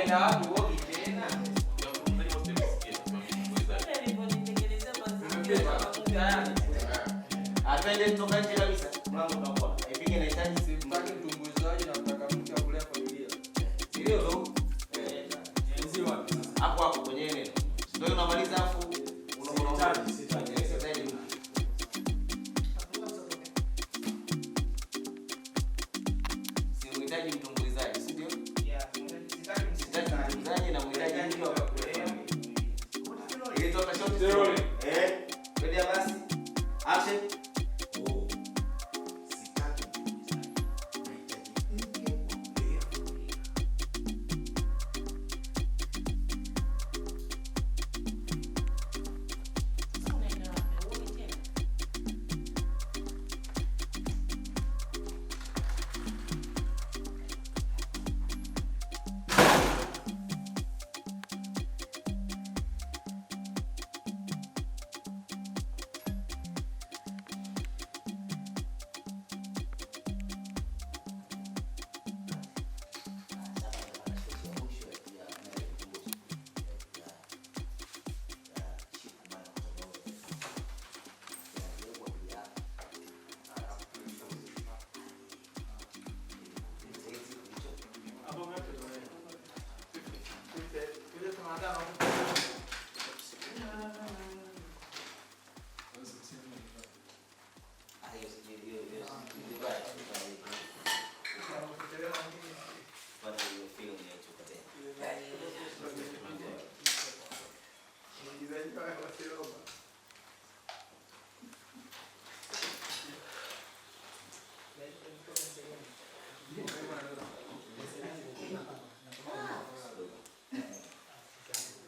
Unaenda wapi wewe tena? Atende kutoka nje kabisa. Mlango unakuwa. Ipige na hitaji simu. Mpaka mtumbuizaji na mtaka mtu akulea familia. Ndio ndo. Ndio wapi sasa? Hapo hapo kwenye neno. Ndio unamaliza hapo unaona sitaji. Si unahitaji mtumbuizaji, si ndio? Yeah, sitaji mtumbuizaji na unahitaji ndio akulea. Ile toka shoti zero. Ready basi. Action.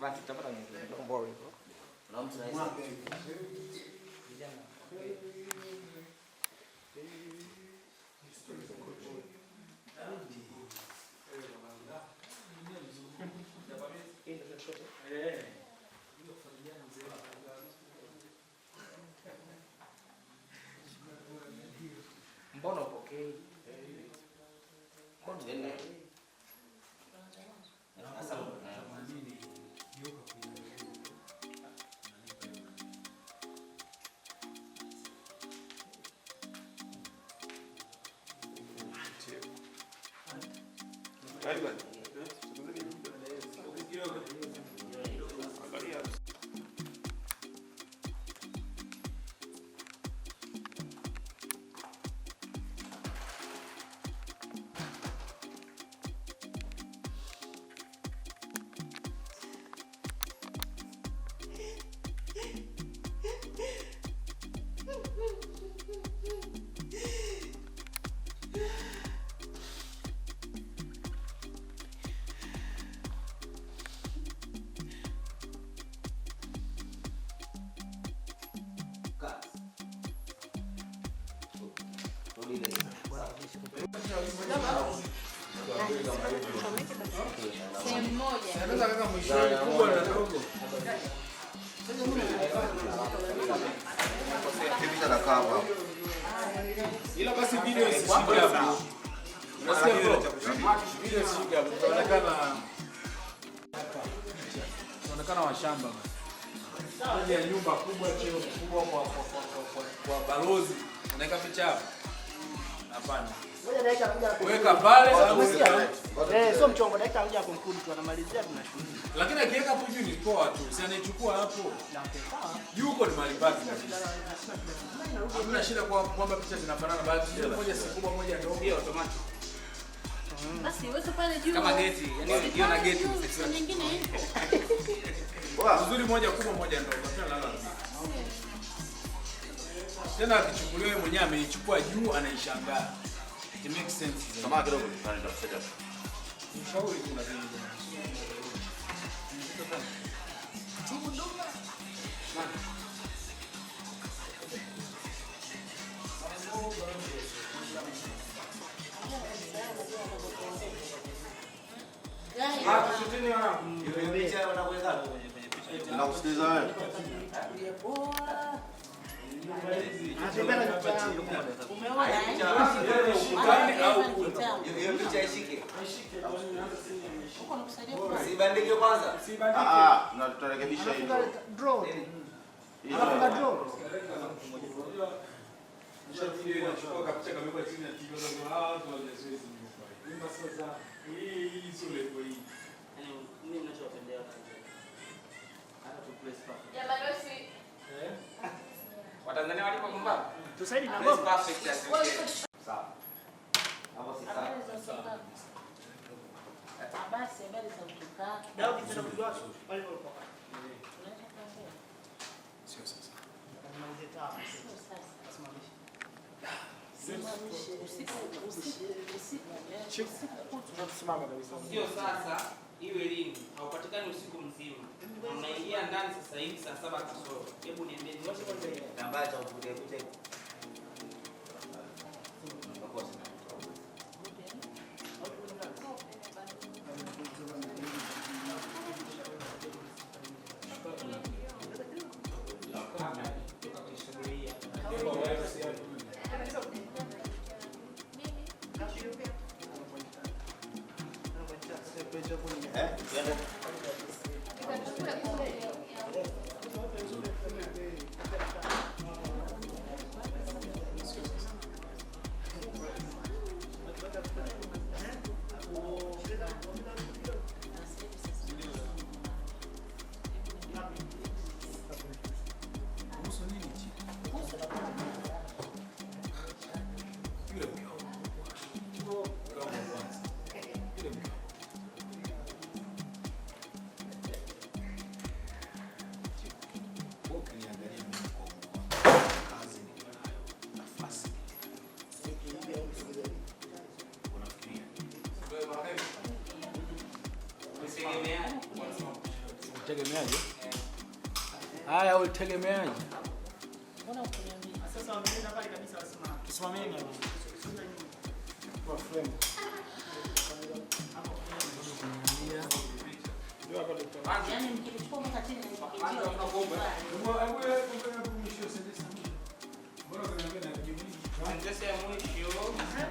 Basi tutapata nini? Mbona hivyo? Na mtu anaweza. Mbona upokei? Mbona nene? Sasa sehemu moja. Anaweza kaka mwishoni kubwa na dogo. Hivi na kama. Ila basi video isishike hapo. Unasikia bro? Video isishike hapo. Tunaonekana washamba basi. Moja ya nyumba kubwa, cheo kubwa kwa balozi. Unaweka picha hapo? Hapana. Ngoja dakika kuja. Weka pale sio mchongo, dakika kuja conclude tu anamalizia tunashuhudia. lakini akiweka hapo juu ni poa tu. Si anaichukua hapo. Yuko ni mali pake kabisa. Hakuna shida kwamba picha zinafanana bali moja si kubwa moja ndogo. Ndio automatic. Basi wewe pale juu. Kama geti, yani ndio na geti nyingine ipo. Uzuri moja kubwa moja ndogo. Tena akichukuliwa yeye mwenyewe ameichukua juu anaishangaa. It makes sense. Kama kidogo tunaenda kusaidia. Mshauri kuna nini? Na kusikiliza wewe. Umeona Hiyo picha ishike. Uko nakusaidia kwa. Sibandike kwanza. Na tutarekebisha hiyo. Draw. Alafu draw. Watanzania walipo kumba. Tusaidi na ngoma. Sawa. Hapo si sawa. Basi habari za kutoka. Daudi tena kujua pale pale. Sio sasa. Sio sasa, iwe lini? Haupatikani usiku mzima. Unaingia ndani sasa hivi saa 7 kasoro. Hebu niambie ni wapi kwanza ile? Namba cha kuvutia kucheka. Tegemeaje? Haya, ulitegemeaje? Mbona ukuniambia? Sasa wameenda pale kabisa wasimame. Tusimameni hapo. Kwa frame. Yaani mkichukua mpaka chini na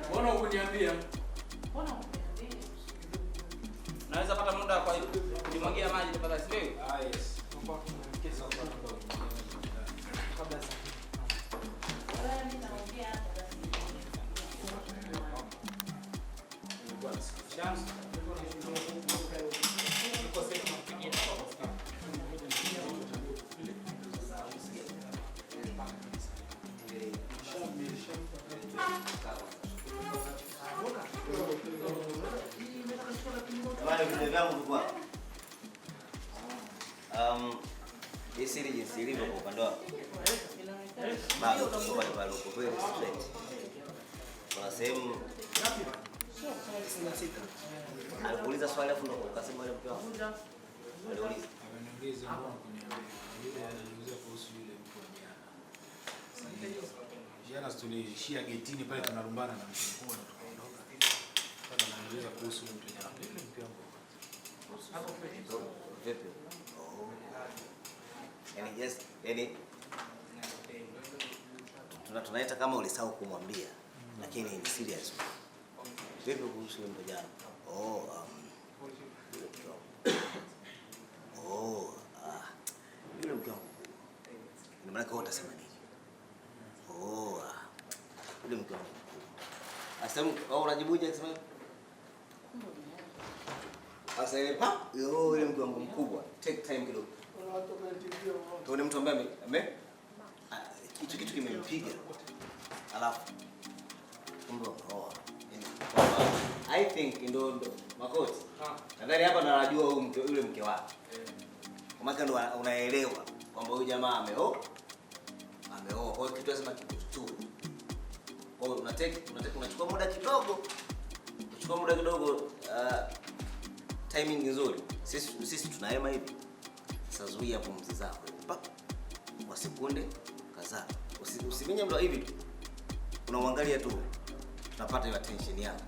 Mbona ukuniambia? Mbona ukuniambia? Naweza pata muda kwa kumwagia maji tafadhali, si wewe? Yes. Vile vyangu kwa hii jinsi ilivyo kwa upande wako. Bado kwa pale uko very straight. Kuna sehemu alikuuliza swali afu ndo ukasema ile mke wako. Aliuliza. Ameniuliza mbona kuniambia. Yule ananiuliza kuhusu yule mtu wa jana. Jana tulishia getini pale tunarumbana na mtu mkubwa na tukaondoka. Sasa ananiuliza kuhusu mtu wa jana. Yule mke wangu. Hapo vipi? Yani tunaita kama ulisahau kumwambia, lakini ni serious. Vipi kuhusu mtu jana? Yule mke wangu. Ni maana kwa utasema nini? Yule mke wangu. Asema au unajibuje akisema? Sasa ile yule mke wangu mkubwa. Take time kidogo. Tuone mtu ambaye kitu kimempiga. Alafu kumbe I think ndo makoti. Nadhani hapa najua huyu mke yule mke wake. Kwa maana ndo unaelewa kwamba huyu jamaa ameoa. Kwa hiyo kitu lazima kikushtua. Kwa hiyo unachukua muda kidogo. Unachukua muda kidogo timing nzuri. Sisi tunahema hivi. Sasa zuia pumzi zako. Kwa sekunde kadhaa. Usiminye mdo hivi tu. Unamwangalia tu. Tunapata hiyo attention yako.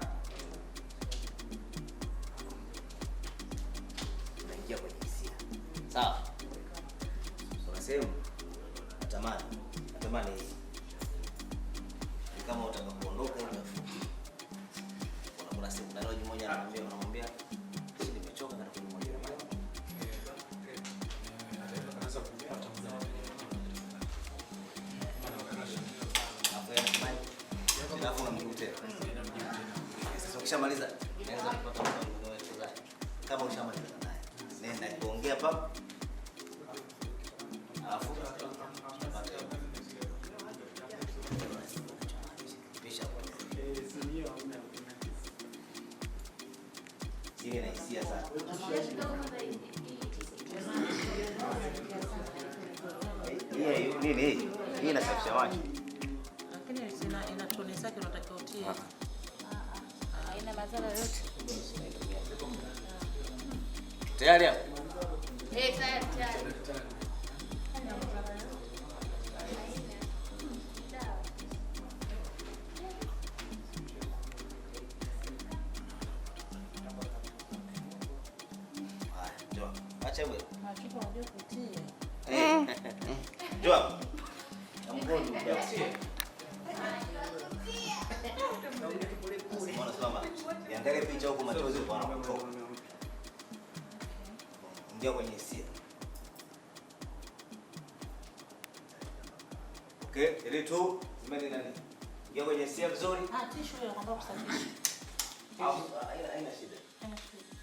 Unaingia kwenye hisia. Sawa. Unasema natamani Jamani, kama utaka kuondoka hivi kuna siku na leo mmoja anamwambia sisi nimechoka na kumwambia Anaweza kupata muda. alafu unamkuta sasa ukishamaliza naweza kupata muda wa kama ushamaliza naye nenda kuongea hapa alafu ile na hisia sana. Hii nini hii? Hii inasafisha maji. Lakini ina tone zake unatakiwa utie. Haina madhara yote. Tayari hapo? Tayari. Acha wewe. Machupa unajua kutia. Njoo. Namgongo mjasikie. Mbona sema? Niangalie picha huko machozi kwa wanapotoka. Ingia kwenye hisia. Okay, ile tu zimeni nani? Ingia kwenye hisia vizuri. Tishu hiyo kwamba kusafisha. Haina shida. Haina shida.